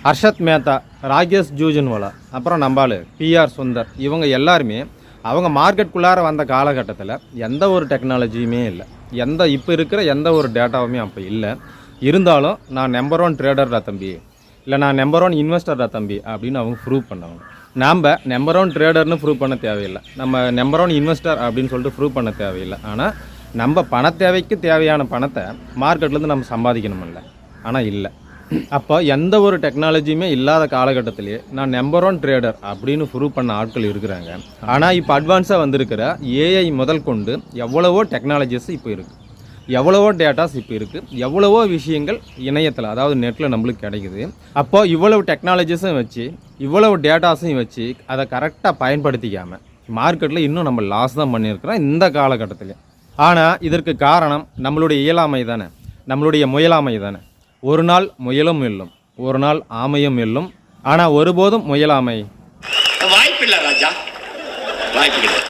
ஹர்ஷத் மேத்தா, ராகேஷ் ஜூஜன்வாலா, அப்புறம் நம்பாள் பிஆர் சுந்தர், இவங்க எல்லாருமே அவங்க மார்க்கெட்டுக்குள்ளார வந்த காலகட்டத்தில் எந்த ஒரு டெக்னாலஜியுமே இல்லை, இப்போ இருக்கிற எந்த ஒரு டேட்டாவுமே அப்போ இல்லை. இருந்தாலும் நான் நம்பர் 1 ட்ரேடர்டா தம்பி, இல்லை நான் நம்பர் 1 இன்வெஸ்டர்டா தம்பி அப்படின்னு அவங்க ப்ரூவ் பண்ணாங்க. நாம் நம்பர் 1 ட்ரேடர்னு ப்ரூவ் பண்ண தேவையில்லை, நம்ம நம்பர் 1 இன்வெஸ்டர் அப்படின்னு சொல்லிட்டு ப்ரூவ் பண்ண தேவையில்லை. ஆனால் நம்ம பண தேவைக்கு தேவையான பணத்தை மார்க்கெட்லேருந்து நம்ம சம்பாதிக்கணுமில்ல, ஆனால் இல்லை. அப்போ எந்த ஒரு டெக்னாலஜியுமே இல்லாத காலகட்டத்திலே நான் நம்பர் 1 ட்ரேடர் அப்படின்னு ப்ரூவ் பண்ண ஆட்கள் இருக்கிறாங்க. ஆனால் இப்போ அட்வான்ஸாக வந்திருக்கிற ஏஐ முதல் கொண்டு எவ்வளவோ டெக்னாலஜிஸ் இப்போ இருக்குது, எவ்வளவோ டேட்டாஸ் இப்போ இருக்குது, எவ்வளவோ விஷயங்கள் இணையத்தில் அதாவது நெட்டில் நம்மளுக்கு கிடைக்குது. அப்போது இவ்வளவு டெக்னாலஜிஸும் வச்சு இவ்வளவு டேட்டாஸையும் வச்சு அதை கரெக்டாக பயன்படுத்திக்காமல் மார்க்கெட்டில் இன்னும் நம்ம லாஸ் தான் பண்ணியிருக்கிறோம் இந்த காலகட்டத்தில். ஆனால் இதற்கு காரணம் நம்மளுடைய இயலாமை தானே, நம்மளுடைய முயலாமை தானே. ஒரு நாள் முயலும் வெல்லும், ஒரு நாள் ஆமையும் வெல்லும், ஆனால் ஒருபோதும் முயலாமை வாய்ப்பில்லை ராஜா, வாய்ப்பில்லை.